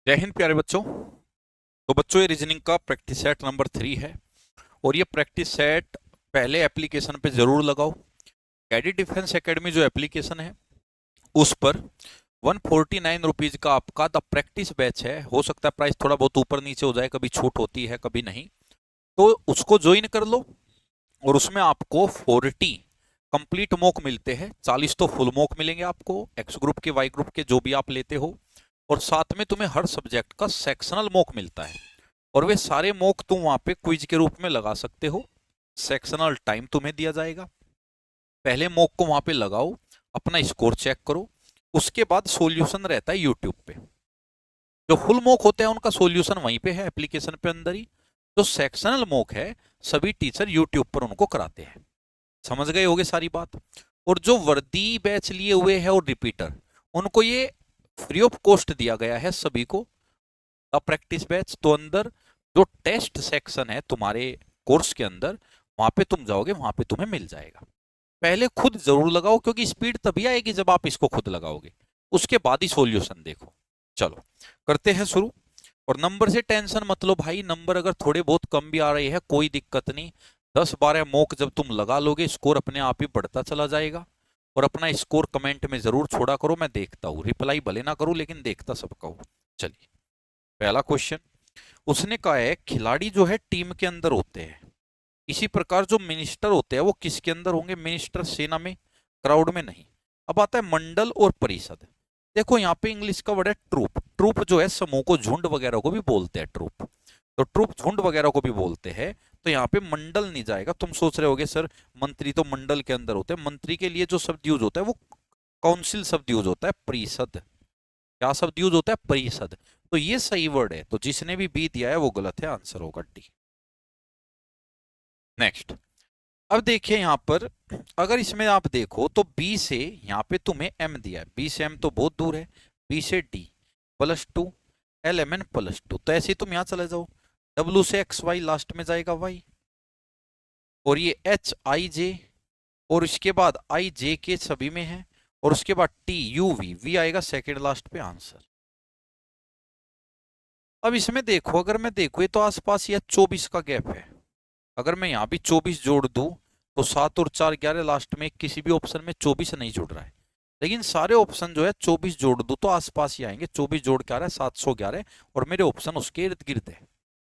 जय हिंद प्यारे बच्चों। तो बच्चों ये रीजनिंग का प्रैक्टिस सेट नंबर 3 है और ये प्रैक्टिस सेट पहले एप्लीकेशन पे जरूर लगाओ। कैडी डिफेंस एकेडमी जो एप्लीकेशन है उस पर 149 रुपीज का आपका द प्रैक्टिस बैच है। हो सकता है प्राइस थोड़ा बहुत ऊपर नीचे हो जाए, कभी छूट होती है कभी नहीं, तो उसको ज्वाइन कर लो। और उसमें आपको 40 कंप्लीट मॉक मिलते हैं, 40 तो फुल मॉक मिलेंगे आपको, एक्स ग्रुप के वाई ग्रुप के जो भी आप लेते हो। और साथ में तुम्हें हर सब्जेक्ट का सेक्शनल मॉक मिलता है और वे सारे मॉक तुम वहां पे क्विज के रूप में लगा सकते हो। सेक्शनल टाइम तुम्हें दिया जाएगा। पहले मॉक को वहां पे लगाओ, अपना स्कोर चेक करो, उसके बाद सॉल्यूशन रहता है यूट्यूब पे। जो फुल मॉक होते हैं उनका सॉल्यूशन वहीं पे है एप्लीकेशन पे अंदर ही। जो सेक्शनल मॉक है सभी टीचर यूट्यूब पर उनको कराते हैं। समझ गए होगे सारी बात। और जो वर्दी बैच लिए हुए है और रिपीटर, उनको ये फ्री ऑफ कॉस्ट दिया गया है सभी को प्रैक्टिस बैच। तो अंदर जो टेस्ट सेक्शन है तुम्हारे कोर्स के अंदर, वहां पे तुम जाओगे, वहां पे तुम्हें मिल जाएगा। पहले खुद जरूर लगाओ क्योंकि स्पीड तभी आएगी जब आप इसको खुद लगाओगे, उसके बाद ही सॉल्यूशन देखो। चलो करते हैं शुरू। और नंबर से टेंशन मत लो भाई, नंबर अगर थोड़े बहुत कम भी आ रहे हैं कोई दिक्कत नहीं। 10-12 मॉक जब तुम लगा लोगे स्कोर अपने आप ही बढ़ता चला जाएगा। और अपना स्कोर कमेंट में जरूर छोड़ा करो, मैं देखता हूँ, रिप्लाई भले ना करूँ लेकिन देखता सबका हूँ। चलिए पहला क्वेश्चन उसने कहा है, खिलाड़ी जो है टीम के अंदर होते हैं, इसी प्रकार जो मिनिस्टर होते हैं वो किसके अंदर होंगे? मिनिस्टर सेना में, क्राउड में नहीं। अब आता है मंडल और परिषद। देखो यहाँ पे इंग्लिश का वर्ड है ट्रूप। ट्रूप जो है समूह को, झुंड वगैरह को भी बोलते हैं ट्रूप। तो ट्रूप झुंड वगैरह को भी बोलते हैं। तो यहाँ पे मंडल नहीं जाएगा। तुम सोच रहे होगे सर मंत्री तो मंडल के अंदर होते हैं, मंत्री के लिए जो शब्द यूज होता है वो काउंसिल शब्द यूज होता है, परिषद। क्या शब्द यूज होता है? परिषद। तो ये सही वर्ड है, तो जिसने भी बी दिया है वो गलत है, आंसर होगा डी। नेक्स्ट। अब देखिए यहां पर, अगर इसमें आप देखो तो बी से यहां पे तुम्हें एम दिया है, बी से एम तो बहुत दूर है, बी से डी +2, एल एम एन +2, तो ऐसे ही तुम यहां चले जाओ। डब्ल्यू से एक्स वाई लास्ट में जाएगा वाई, और ये एच आई जे, और इसके बाद आई जे के सभी में है, और उसके बाद टी यू वी, वी आएगा सेकेंड लास्ट पे आंसर। अब इसमें देखो, अगर मैं देखू ये तो आसपास यह 24 का गैप है। अगर मैं यहाँ भी 24 जोड़ दूं तो 7 और 4 11, लास्ट में किसी भी ऑप्शन में 24 नहीं जुड़ रहा है। लेकिन सारे ऑप्शन जो है 24 जोड़ दूं तो आसपास ही आएंगे। 24 जोड़ के आ रहा है 711, और मेरे ऑप्शन उसके इर्द गिर्द है।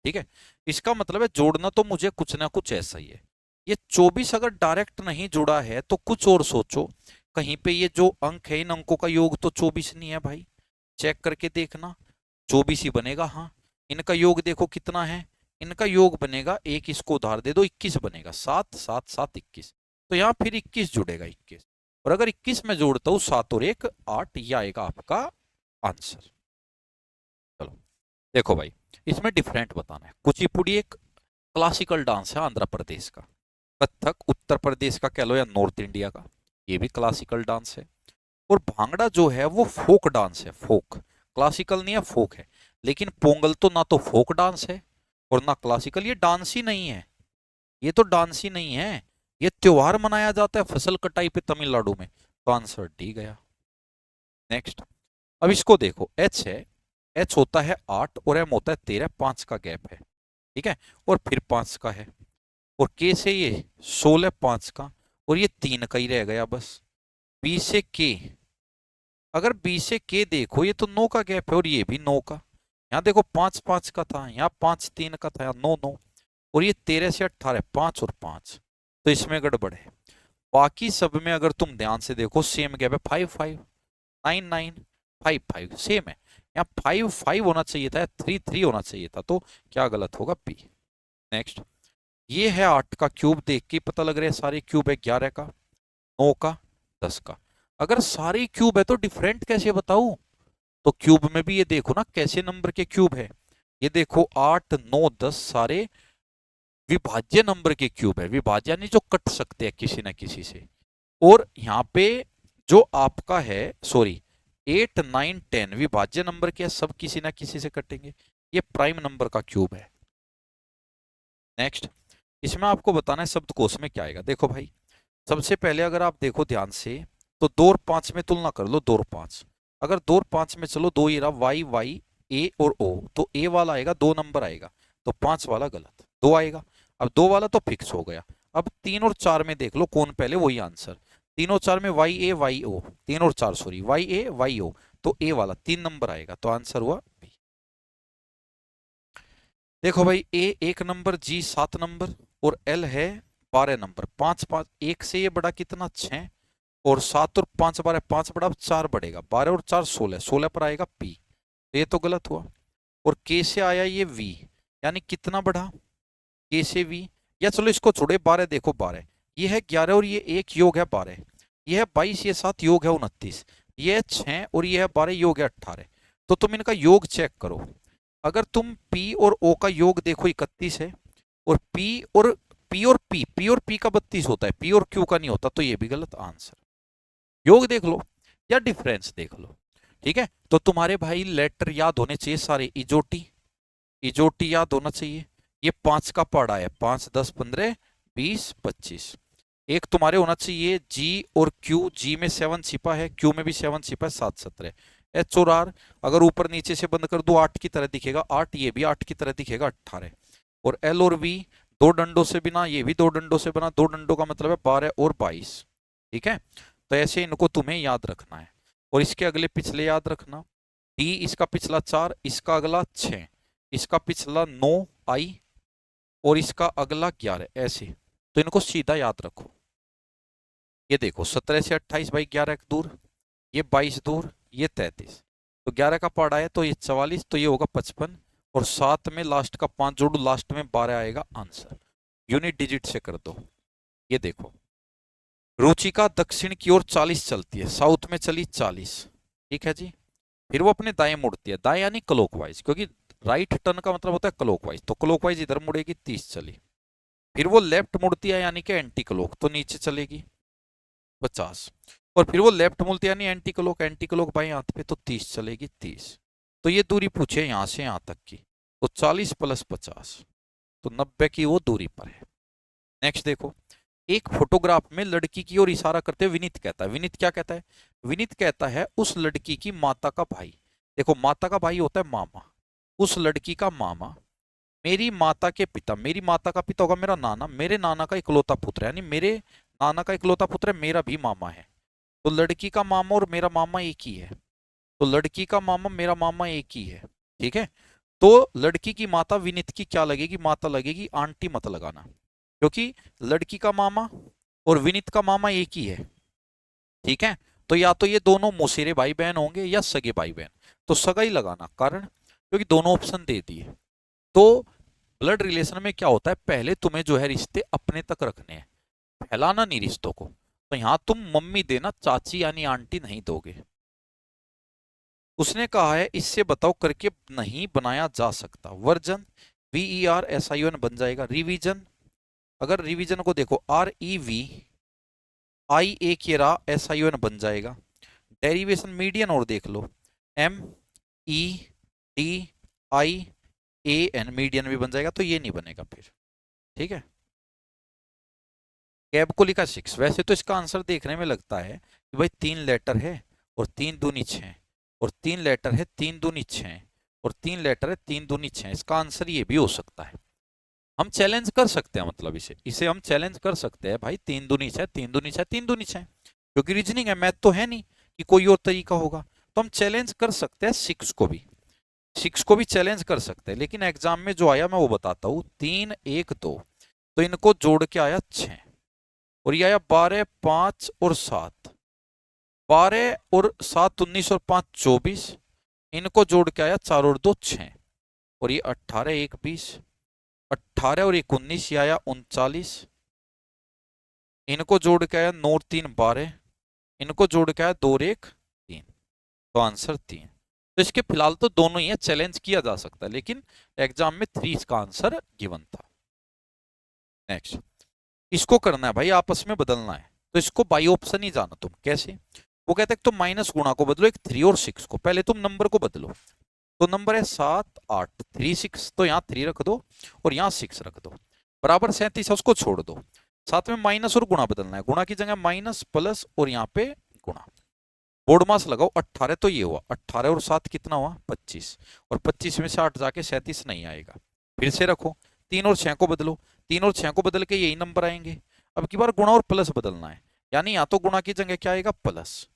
ठीक है, इसका मतलब है जोड़ना तो मुझे कुछ ना कुछ ऐसा ही है। ये 24 अगर डायरेक्ट नहीं जुड़ा है तो कुछ और सोचो। कहीं पे ये जो अंक है इन अंकों का योग तो 24 नहीं है भाई, चेक करके देखना। 24 ही बनेगा। हाँ, इनका योग देखो कितना है, इनका योग बनेगा, एक इसको उधार दे दो 21 बनेगा, 7 7 7 21। तो यहाँ फिर 21 जुड़ेगा 21, और अगर 21 में जोड़ता हूं 7 और 1 8, यह आएगा आपका आंसर। चलो देखो भाई, इसमें डिफरेंट बताना है। कुचिपुड़ी एक क्लासिकल डांस है आंध्र प्रदेश का। कथक उत्तर प्रदेश का कह लो या नॉर्थ इंडिया का, ये भी क्लासिकल डांस है। और भांगड़ा जो है वो फोक डांस है, फोक, क्लासिकल नहीं है, फोक है। लेकिन पोंगल तो ना तो फोक डांस है और ना क्लासिकल, ये डांस ही नहीं है। ये तो डांस ही नहीं है, ये त्योहार मनाया जाता है फसल कटाई पे तमिलनाडु में। तो आंसर डी गया। नेक्स्ट। अब इसको देखो, एच है, एच होता है 8 और एम होता है 13, 5 का गैप है। ठीक है, और फिर 5 का है। और के से ये 16 5 का, और ये 3 का ही रह गया बस। बी से के, अगर बी से के देखो ये तो 9 का गैप है और ये भी 9 का। यहाँ देखो 5 5 का था, यहाँ 5 3 का था, यहाँ 9 9, और ये 13 से 18 5 और 5, तो इसमें गड़बड़ है। बाकी सब में अगर तुम ध्यान से देखो सेम गैप है, 5 5 9 9 5 5 सेम है। यहाँ 5 5 होना चाहिए था, 3 3 होना चाहिए था, तो क्या गलत होगा? बी। नेक्स्ट। ये है 8 का क्यूब, देख के पता लग रहा है सारे क्यूब है, 11 का, 9 का, 10 का। अगर सारे क्यूब है तो डिफरेंट कैसे बताऊं? तो क्यूब में भी ये देखो ना कैसे नंबर के क्यूब है। ये देखो 8 9 10 सारे विभाज्य नंबर के क्यूब है, विभाज्य यानी जो कट सकते हैं किसी ना किसी से। और यहाँ पे जो आपका है, सॉरी, 8 9 10 विभाज्य नंबर के, सब किसी ना किसी से कटेंगे। ये प्राइम नंबर का क्यूब है। नेक्स्ट। इसमें आपको बताना है शब्दकोश में क्या आएगा। देखो भाई, सबसे पहले अगर आप देखो ध्यान से तो 2 और 5 में तुलना कर लो, 2 और 5। अगर 2 और 5 में चलो, 2 ही रहा, वाई वाई ए और ओ, तो ए वाला आएगा 2 नंबर आएगा, तो 5 वाला गलत, 2 आएगा। अब 2 वाला तो फिक्स हो गया। अब 3 और 4 में देख लो कौन पहले, वही आंसर। 3 और 4 में वाई ए वाई ओ, 3 और 4 सॉरी वाई ए वाई ओ, तो ए वाला 3 नंबर आएगा, तो आंसर हुआ बी। देखो भाई, ए 1 नंबर, जी 7 नंबर और एल है 12 नंबर। 5 5 1 से ये बड़ा कितना 6, और 7 और 5 12, 5 बड़ा 4 बढ़ेगा, 12 और 4 16, 16 पर आएगा पी, तो ये तो गलत हुआ। और के से आया ये वी, यानी कितना बढ़ा के से वी, या चलो इसको छोड़े, 12 देखो 12, ये है 11 और ये एक योग है 12, ये है 22, ये 7 योग है 29, ये है 6 और ये है 12 योग है 18, तो तुम इनका योग चेक करो। अगर तुम P और O का योग देखो 31 है, और P और P का 32 होता है, P और Q का नहीं होता, तो ये भी गलत आंसर। योग देख लो या डिफरेंस देख लो, ठीक है। तो तुम्हारे भाई लेटर याद होने चाहिए सारे, इजोटी, इजोटी याद होना चाहिए। ये 5 का पढ़ा है, 5 10 15 20 25। एक तुम्हारे होना चाहिए जी और क्यू, जी में 7 छिपा है, क्यू में भी 7 छिपा है, 7 17। एच और आर अगर ऊपर नीचे से बंद कर दो 8 की तरह दिखेगा 8, ये भी 8 की तरह दिखेगा 18। और एल और वी 2 डंडों से बिना, ये भी 2 डंडों से बना, 2 डंडों का मतलब है 12 और 22, ठीक है। तो ऐसे इनको तुम्हें याद रखना है, और इसके अगले पिछले याद रखना। डी इसका पिछला 4, इसका अगला 6, इसका पिछला 9 आई, और इसका अगला 11, ऐसे। तो इनको सीधा याद रखो। ये देखो 17 से 28 भाई 11 दूर, ये 22 दूर, ये 33, तो 11 का पढ़ा है तो ये 44, तो ये होगा 55, और 7 में लास्ट का 5 जोड़ो, लास्ट में 12 आएगा आंसर। यूनिट डिजिट से कर दो। ये देखो रुचिका दक्षिण की ओर 40 चलती है, साउथ में चली 40, ठीक है जी। फिर वो अपने दाएं मुड़ती है, दाएं यानी क्लॉकवाइज, क्योंकि राइट टर्न का मतलब होता है क्लॉकवाइज, तो क्लॉकवाइज इधर मुड़ेगी 30 चली। फिर वो लेफ्ट मुड़ती है यानी कि एंटी क्लॉक, तो नीचे चलेगी 50। और फिर वो लेफ्ट मुड़ती है यानी एंटी क्लॉक, एंटी क्लॉक बाएं हाथ पे, तो 30 चलेगी 30। तो ये दूरी पूछे यहां से यहां तक की, तो 40 प्लस 50, तो 90 की वो दूरी पर है। नेक्स्ट देखो, एक फोटोग्राफ में लड़की की ओर इशारा करते हुए विनीत कहता है, विनीत क्या कहता है, विनीत कहता है उस लड़की की माता का भाई, देखो माता का भाई होता है मामा, उस लड़की का मामा मेरी माता के पिता, मेरी माता का पिता होगा मेरा नाना, मेरे नाना का इकलौता पुत्र है, यानी मेरे नाना का इकलौता पुत्र है, मेरा भी मामा है। तो लड़की का मामा और मेरा मामा एक ही है, तो लड़की का मामा मेरा मामा एक ही है, ठीक है। तो लड़की की माता विनीत की क्या लगेगी, माता लगेगी, आंटी मत लगाना, क्योंकि लड़की का मामा और विनीत का मामा एक ही है, ठीक है। तो या तो ये दोनों मौसेरे भाई बहन होंगे या सगे भाई बहन, तो सगा ही लगाना, कारण क्योंकि दोनों ऑप्शन दे दिए। तो ब्लड रिलेशन में क्या होता है, पहले तुम्हें जो है रिश्ते अपने तक रखने हैं, फैलाना नहीं रिश्तों को। तो यहां तुम मम्मी देना, चाची यानी आंटी नहीं दोगे। उसने कहा है इससे बताओ करके नहीं बनाया जा सकता, वर्जन VERSION बन जाएगा, रिवीजन, अगर रिवीजन को देखो REVIAN बन जाएगा, डेरिवेशन मीडियन और देख लो MEDIAN मीडियन भी बन जाएगा, तो ये नहीं बनेगा फिर, ठीक है। कैब को लिखा 6, वैसे तो इसका आंसर देखने में लगता है कि भाई 3 लेटर है और 3 दूनी 6, और 3 लेटर है 3 दूनी 6, और 3 लेटर है 3 दूनी 6, इसका आंसर ये भी हो सकता है। हम चैलेंज कर सकते हैं, मतलब इसे इसे हम चैलेंज कर सकते हैं भाई, 3 दूनी 6 3 दूनी 6 3 दूनी 6, क्योंकि रीजनिंग है, मैथ तो है नहीं कि कोई और तरीका होगा, तो हम चैलेंज कर सकते हैं 6 को भी, 6 को भी चैलेंज कर सकते हैं। लेकिन एग्जाम में जो आया मैं वो बताता हूँ, 3 1 2, तो इनको जोड़ के आया 6, और ये आया 12 5 और 7, 12 और 7 19 और 5 24, इनको जोड़ के आया 4 और 2 6, और ये 18 1 20, 18 और 1 19, ये आया 39, इनको जोड़ के आया 9 और 3 12, इनको जोड़ के आया 2 और 1 3, तो आंसर 3। तो इसके फिलहाल तो दोनों ही है, चैलेंज किया जा सकता है, लेकिन एग्जाम में 3 इसका आंसर गिवन था। नेक्स्ट, इसको करना है भाई, आपस में बदलना है, तो इसको बाई ऑप्शन ही जाना तुम, कैसे, वो कहते हैं तुम माइनस गुणा को बदलो, एक 3 और 6 को, पहले तुम नंबर को बदलो, तो नंबर है 7 8 3 6, तो यहाँ 3 रख दो और यहाँ 6 रख दो, बराबर 37 है, उसको छोड़ दो। साथ में माइनस और गुणा बदलना है, गुणा की जगह माइनस प्लस और यहाँ पे गुणा, बोर्ड मास लगाओ 18, तो ये हुआ 18 और 7 कितना हुआ 25, और 25 में से 8 जाके 37 नहीं आएगा। फिर से रखो, 3 और 6 को बदलो, 3 और 6 को बदल के यही नंबर आएंगे। अब की बार गुणा और प्लस बदलना है, यानी या तो गुणा की जगह क्या आएगा प्लस,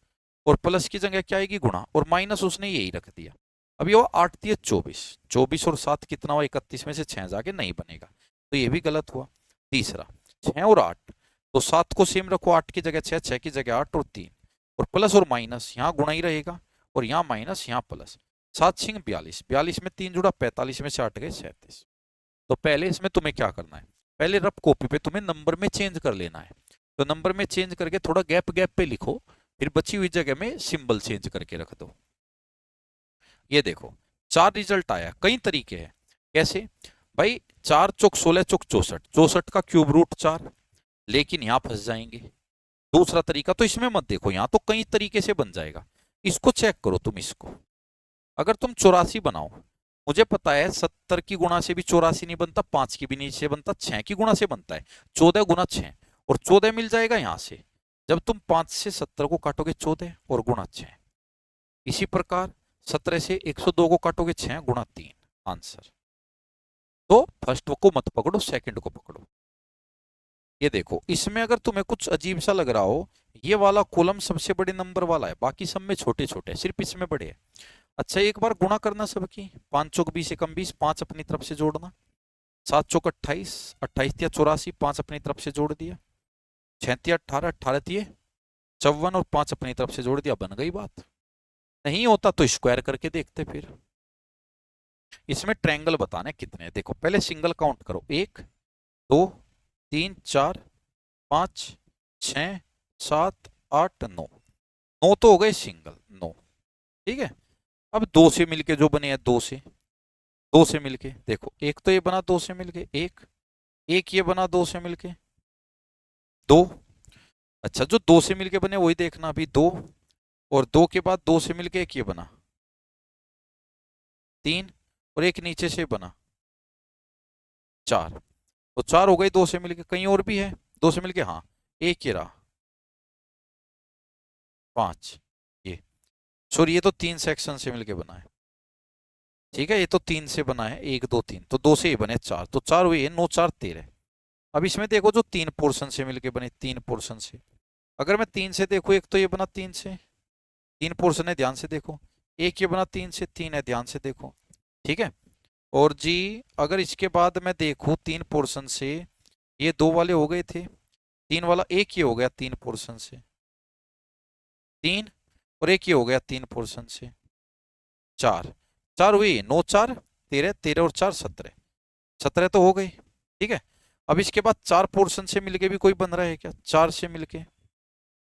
और प्लस की जगह क्या आएगी गुणा, और माइनस उसने यही रख दिया। अब ये हुआ 8 दिए 24, 24 और 7 कितना हुआ 31 में से 6 जाके नहीं बनेगा, तो ये भी गलत हुआ। तीसरा 6 और 8, तो 7 को सेम रखो, 8 की जगह 6, 6 की जगह 8 और 3, और प्लस और माइनस यहाँ गुणा ही रहेगा, और यहाँ माइनस यहाँ प्लस। 7 छिंग 42, 42 में 3 जुड़ा 45 में से 8 गए 37। तो पहले इसमें तुम्हें क्या करना है, पहले रफ कॉपी पे तुम्हें नंबर में चेंज कर लेना है। तो नंबर में चेंज करके थोड़ा गैप गैप पे लिखो, फिर बची हुई जगह में सिंबल चेंज करके रख दो। ये देखो 4 रिजल्ट आया, कई तरीके हैं। कैसे भाई, 4 चौक 16 चौक 64, 64 का क्यूब रूट 4, लेकिन यहां फंस जाएंगे। दूसरा तरीका तो इसमें मत देखो, यहां तो कई तरीके से बन जाएगा, इसको चेक करो तुम। इसको अगर तुम 84 बनाओ, मुझे पता है 70 की गुणा से भी 84 नहीं बनता, 5 की भी नहीं से बनता, 6 की गुणा से बनता है, 14 गुना 6, और 14 मिल जाएगा यहां से। जब तुम 5 से 70 को काटोगे 14 और गुणा 6, इसी प्रकार 17 से 102 को काटोगे 6 गुणा 3, आंसर। तो फर्स्ट को मत पकड़ो, सेकंड को पकड़ो। ये देखो इसमें अगर तुम्हें कुछ अजीब सा लग रहा हो, ये वाला कॉलम सबसे बड़े नंबर वाला है, बाकी सब में छोटे छोटे, सिर्फ इसमें बड़े है। अच्छा एक बार गुणा करना सबकी, 5 चौक 20 एकम 20, 5 अपनी तरफ से जोड़ना, 7 चौक 28, 28 तिया 84, 5 अपनी तरफ से जोड़ दिया, 6 तिया 18, 18 तिये 54, और 5 अपनी तरफ से जोड़ दिया, बन गई बात। नहीं होता तो स्क्वायर करके देखते। फिर इसमें ट्रायंगल बताने कितने हैं, देखो पहले सिंगल काउंट करो, 1 2 3 4 5 6 7 8 9, 9 तो हो गए सिंगल 9, ठीक है। अब 2 से मिलके जो बने हैं, 2 से मिलके देखो, एक तो ये बना 2 से मिलके, एक ये बना 2 से मिलके 2। अच्छा जो 2 से मिलके बने वही देखना, अभी 2, और 2 के बाद 2 से मिलके एक ये बना 3, और एक नीचे से बना 4, तो 4 हो गए 2 से मिलके। कहीं और भी है 2 से मिलके, हाँ एक ये रहा 5, ये सॉरी ये तो 3 सेक्शन से मिलके बना है, ठीक है, ये तो 3 से बना है, 1 2 3, तो 2 से ही बने 4, तो 4 हुए 9 4 13। अब इसमें देखो जो 3 पोर्शन से मिलके बने, 3 पोर्शन से, अगर मैं 3 से देखूं, एक तो ये बना 3 से, 3 पोर्शन है ध्यान से देखो, एक ये बना 3 से, 3 है ध्यान से देखो, ठीक है। और जी अगर इसके बाद मैं देखूं 3 पोर्शन से, ये 2 वाले हो गए थे, 3 वाला एक ये हो गया 3 पोर्शन से, 3, और एक ये हो गया 3 पोर्शन से, 4, 4 हुई 9 4 13, 13 और 4 17, 17 तो हो गई, ठीक है। अब इसके बाद 4 पोर्शन से मिलके भी कोई बन रहा है क्या, 4 से मिलके,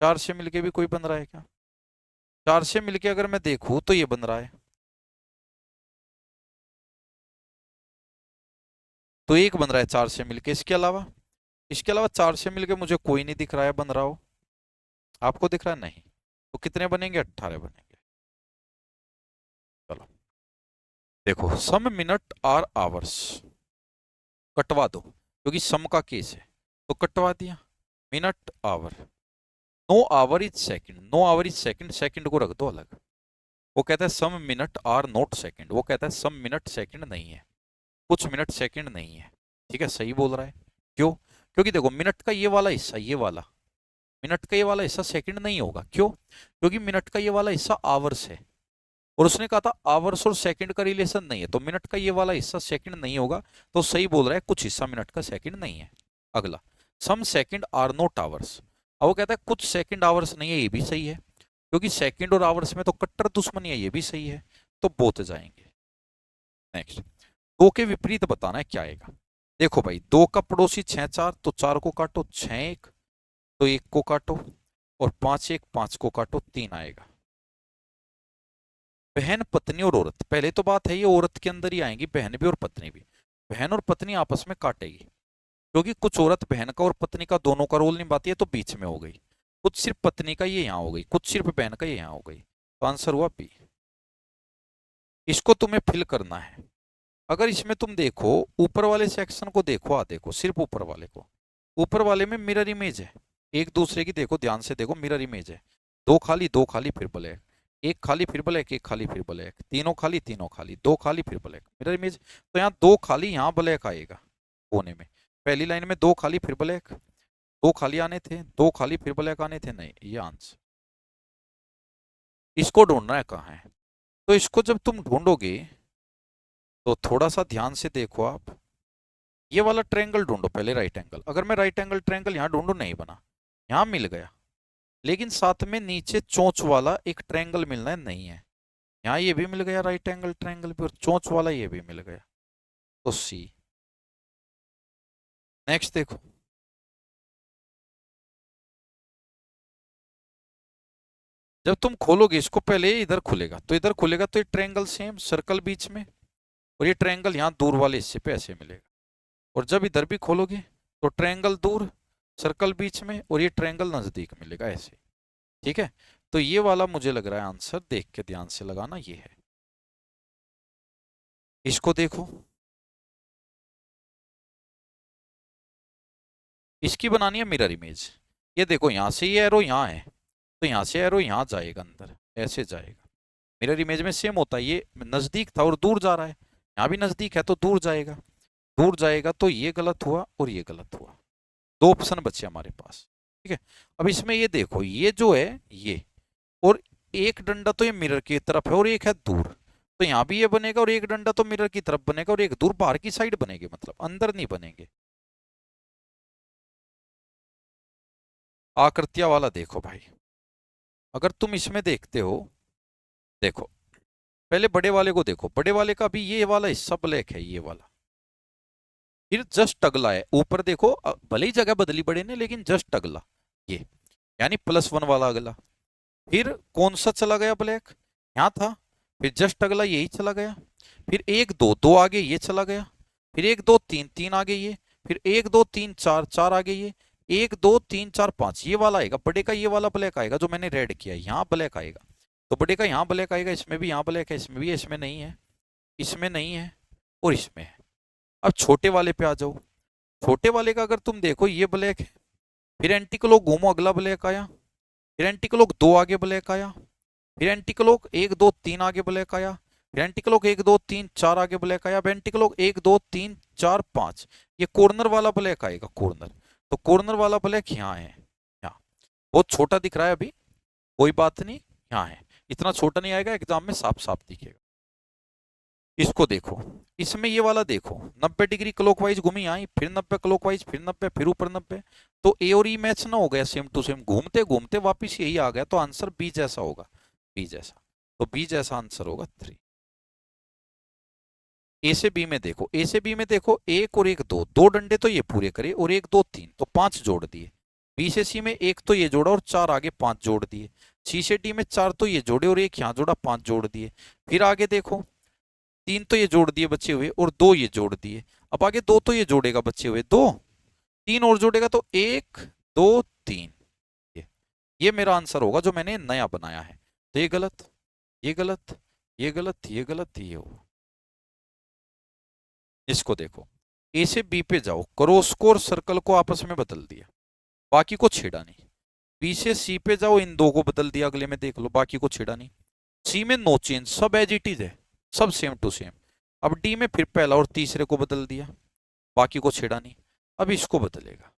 4 से मिलके भी कोई बन रहा है क्या, 4 से मिलके अगर मैं देखूं तो ये बन रहा है, तो एक बन रहा है 4 से मिलके, इसके अलावा 4 से मिलके मुझे कोई नहीं दिख रहा है बन रहा हो, आपको दिख रहा है नहीं, तो कितने बनेंगे 18 बनेंगे। चलो देखो, सम मिनट आर आवर्स कटवा दो, क्योंकि सम का केस है, तो कटवा दिया, minute hour, no hour is second, no hour is second, second को रख दो अलग। वो कहता है some minute are not second, वो कहता है सम मिनट सेकंड नहीं है, कुछ मिनट सेकंड नहीं है, ठीक है, सही बोल रहा है। क्यों, क्योंकि देखो मिनट का ये वाला हिस्सा, ये वाला मिनट का ये वाला हिस्सा सेकंड नहीं होगा, क्यों, क्योंकि मिनट का ये वाला हिस्सा आवर्स है, और उसने कहा था आवर्स और सेकंड का रिलेशन नहीं है, तो मिनट का ये वाला हिस्सा सेकंड नहीं होगा, तो सही बोल रहा है, कुछ हिस्सा मिनट का सेकंड नहीं है। अगला, सम सेकंड आर नॉट आवर्स, अब वो कहता है कुछ सेकंड आवर्स नहीं है, ये भी सही है, क्योंकि सेकंड और आवर्स में तो कट्टर दुश्मनी है, ये भी सही है, तो बोथ जाएंगे। नेक्स्ट, 2 के विपरीत बताना है क्या आएगा। देखो भाई 2 का पड़ोसी 6 4, तो 4 को काटो, 6 1 तो 1 को काटो, और 5 1 5 को काटो, 3 आएगा। बहन पत्नी और औरत, पहले तो बात है ये औरत के अंदर ही आएंगी, बहन भी और पत्नी भी, बहन और पत्नी आपस में काटेगी, क्योंकि कुछ औरत बहन का और पत्नी का दोनों का रोल निभाती है, तो बीच में हो गई, कुछ सिर्फ पत्नी का ये यहाँ हो गई, कुछ सिर्फ बहन का ये यहाँ हो गई, तो आंसर हुआ बी। इसको तुम्हें फिल करना है। अगर इसमें तुम देखो ऊपर वाले सेक्शन को देखो, देखो सिर्फ ऊपर वाले को, ऊपर वाले में मिरर इमेज है, एक दूसरे की देखो ध्यान से देखो, मिरर इमेज है, दो खाली, दो खाली, फिर ब्लैक, एक खाली फिर ब्लैक, एक खाली फिर ब्लैक, तीनों खाली, तीनों खाली, दो खाली फिर ब्लैक, मिरर इमेज। तो यहाँ दो खाली, यहाँ ब्लैक आएगा कोने में। पहली लाइन में दो खाली फिर ब्लैक, दो खाली आने थे, दो खाली फिर ब्लैक आने थे, नहीं ये आंसर। इसको ढूंढना है कहाँ है। तो इसको जब तुम ढूंढोगे तो थोड़ा सा ध्यान से देखो आप, ये वाला ट्रायंगल ढूंढो पहले, राइट एंगल। अगर मैं राइट एंगल ट्रायंगल यहाँ ढूंढू, नहीं बना, यहाँ मिल गया, लेकिन साथ में नीचे चोंच वाला एक ट्रायंगल मिलना है, नहीं है। यहाँ ये भी मिल गया राइट एंगल ट्रायंगल भी, और चोंच वाला ये भी मिल गया, तो सी। नेक्स्ट देखो, जब तुम खोलोगे इसको, पहले इधर खुलेगा, तो इधर खुलेगा तो ये ट्रायंगल सेम, सर्कल बीच में, और ये ट्रायंगल यहाँ दूर वाले हिस्से पे ऐसे मिलेगा। और जब इधर भी खोलोगे तो ट्रायंगल दूर, सर्कल बीच में, और ये ट्रायंगल नजदीक मिलेगा ऐसे। ठीक है, तो ये वाला मुझे लग रहा है आंसर, देख के ध्यान से लगाना, ये है। इसको देखो, इसकी बनानी है मिरर इमेज। ये देखो यहाँ से ये एरो यहाँ है, तो यहाँ से एरो यहाँ जाएगा अंदर, ऐसे जाएगा। मिरर इमेज में सेम होता है, ये नजदीक था और दूर जा रहा है, यहाँ भी नजदीक है तो दूर जाएगा, दूर जाएगा, तो ये गलत हुआ और ये गलत हुआ। दो ऑप्शन बचे हमारे पास। ठीक है, अब इसमें ये देखो, ये जो है ये, और एक डंडा तो ये मिरर की तरफ है और एक है दूर, तो यहाँ भी ये बनेगा, और एक डंडा तो मिरर की तरफ बनेगा और एक दूर बाहर की साइड बनेंगे, मतलब अंदर नहीं बनेंगे। आकृतियां वाला देखो भाई, अगर तुम इसमें देखते हो, देखो पहले बड़े वाले को देखो, बड़े वाले का भी ये वाला हिस्सा ब्लैक है, ये वाला, फिर जस्ट अगला है ऊपर देखो, भले ही जगह बदली बड़े ने, लेकिन जस्ट अगला ये, यानी +1 वाला अगला। फिर कौन सा चला गया ब्लैक, यहाँ था, फिर जस्ट अगला यही चला गया, फिर एक दो, दो आगे ये चला गया, फिर एक दो तीन, तीन आगे ये, फिर एक दो तीन चार, चार आगे ये, एक दो तीन चार पांच, ये वाला आएगा बड़े का, ये वाला ब्लैक आएगा जो मैंने रेड किया, यहाँ ब्लैक आएगा। तो बड़े का यहाँ ब्लैक आएगा, इसमें भी यहाँ ब्लैक है, इसमें भी है, इसमें नहीं है, इसमें नहीं है, और इसमें है। अब छोटे वाले पे आ जाओ, छोटे वाले का अगर तुम देखो, ये ब्लैक है, फिर एंटी क्लॉक घूमो, अगला ब्लैक आया, फिर एंटी क्लॉक दो आगे ब्लैक आया, फिर एंटी क्लॉक एक दो तीन आगे ब्लैक आया, फिर एंटी क्लॉक एक दो तीन चार आगे ब्लैक आया, एंटी क्लॉक एक दो तीन चार पांच, ये कॉर्नर वाला ब्लैक आएगा, कॉर्नर। तो कॉर्नर वाला ब्लैक यहाँ है, यहाँ बहुत छोटा दिख रहा है अभी, कोई बात नहीं, यहाँ है, इतना छोटा नहीं आएगा, एग्जाम में साफ साफ दिखेगा। इसको देखो, इसमें ये वाला देखो, 90 डिग्री क्लॉकवाइज घूमी आई, फिर 90 क्लॉकवाइज, फिर 90, फिर ऊपर 90, तो ए और ई मैच ना हो गया, सेम टू सेम, घूमते घूमते वापिस यही आ गया, तो आंसर बी जैसा होगा, बी जैसा। तो बी जैसा आंसर होगा 3। ए से बी में देखो, ए से बी में देखो, एक और एक दो, दो डंडे तो ये पूरे करे, और एक दो तीन, तो 5 जोड़ दिए। बी से सी में एक तो ये जोड़ा और 4 आगे 5 जोड़ दिए। सी से डी में 4 तो ये जोड़े और एक यहाँ जोड़ा, 5 जोड़ दिए। फिर आगे देखो, 3 तो ये जोड़ दिए बचे हुए, और 2 ये जोड़ दिए। अब आगे 2 तो ये जोड़ेगा बचे हुए, 2 3 और जोड़ेगा, तो 1 2 3, ये मेरा आंसर होगा जो मैंने नया बनाया है। तो ये गलत, ये गलत, ये गलत, ये गलत, ये होगा। इसको देखो, ए से बी पे जाओ, क्रॉस को और सर्कल को आपस में बदल दिया, बाकी को छेड़ा नहीं। बी से सी पे जाओ, इन दो को बदल दिया, अगले में देख लो, बाकी को छेड़ा नहीं। सी में नो चेंज, सब एज इट इज है, सब सेम टू सेम। अब डी में फिर पहला और तीसरे को बदल दिया, बाकी को छेड़ा नहीं। अब इसको बदलेगा,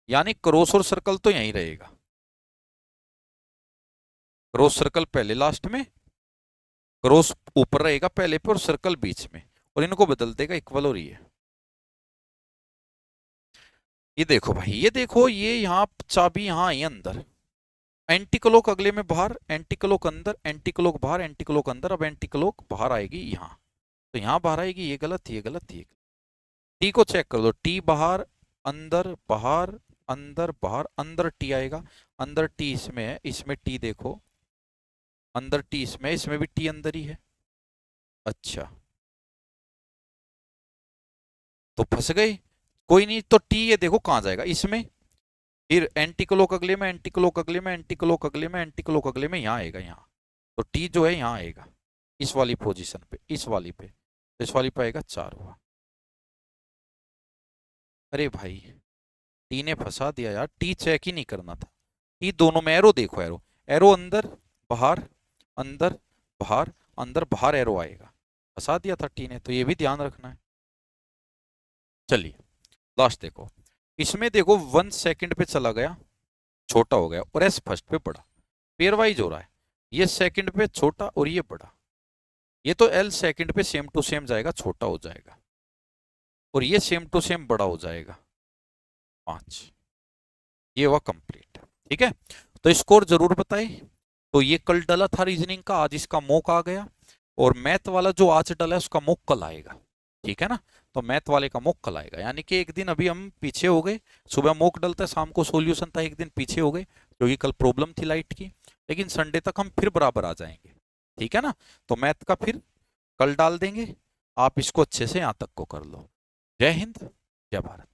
यानी क्रॉस और सर्कल तो यहीं रहेगा, क्रॉस सर्कल पहले लास्ट में, क्रॉस ऊपर रहेगा पहले पे और सर्कल बीच में, और इनको बदल देगा इक्वल, और ये देखो भाई, ये देखो, ये यहाँ चाबी यहाँ आई अंदर, एंटी क्लॉक अगले में बाहर, एंटी क्लॉक अंदर, एंटी क्लॉक बाहर, एंटी क्लॉक अंदर, अब एंटी क्लॉक बाहर आएगी यहाँ, तो यहाँ बाहर आएगी, ये गलत, ये गलत, ये गलत। टी को चेक कर दो, टी बाहर, अंदर, बाहर, अंदर, बाहर, अंदर टी आएगा, अंदर टी इसमें है, इसमें टी देखो, अंदर टी इसमें, इसमें भी टी अंदर ही है। अच्छा, तो फंस गए, कोई नहीं, तो टी ये देखो कहाँ जाएगा, इसमें, फिर एंटी क्लॉक अगले में, एंटी क्लॉक अगले में, एंटी क्लॉक अगले में, एंटी क्लॉक अगले में, यहाँ आएगा, यहाँ। तो टी जो है यहाँ आएगा, इस वाली पोजीशन पे, इस वाली पे, तो इस वाली पे आएगा 4 हुआ। अरे भाई, टी ने फंसा दिया यार, टी चेक ही नहीं करना था। ये दोनों में एरो देखो, एरो एरो अंदर बाहर अंदर बाहर अंदर बाहर एरो आएगा, फंसा दिया 30 ने, तो ये भी ध्यान रखना है। चलिए लास्ट देखो, इसमें देखो 1 सेकंड पे चला गया छोटा हो गया और एस फर्स्ट पे बड़ा, पेयर वाइज हो रहा है, ये सेकंड पे छोटा और ये बड़ा, ये तो एल सेकंड पे सेम टू सेम जाएगा छोटा हो जाएगा और ये सेम टू सेम बड़ा हो जाएगा 5, ये हुआ कंप्लीट। ठीक है, तो स्कोर जरूर बताए। तो ये कल डला था रीजनिंग का, आज इसका मॉक आ गया, और मैथ वाला जो आज डला है उसका मॉक कल आएगा। ठीक है ना, तो मैथ वाले का मॉक कल आएगा, यानी कि एक दिन अभी हम पीछे हो गए, सुबह मॉक डलता है शाम को सॉल्यूशन था, एक दिन पीछे हो गए क्योंकि कल प्रॉब्लम थी लाइट की, लेकिन संडे तक हम फिर बराबर आ जाएंगे। ठीक है ना, तो मैथ का फिर कल डाल देंगे, आप इसको अच्छे से यहाँ तक को कर लो। जय हिंद, जय भारत।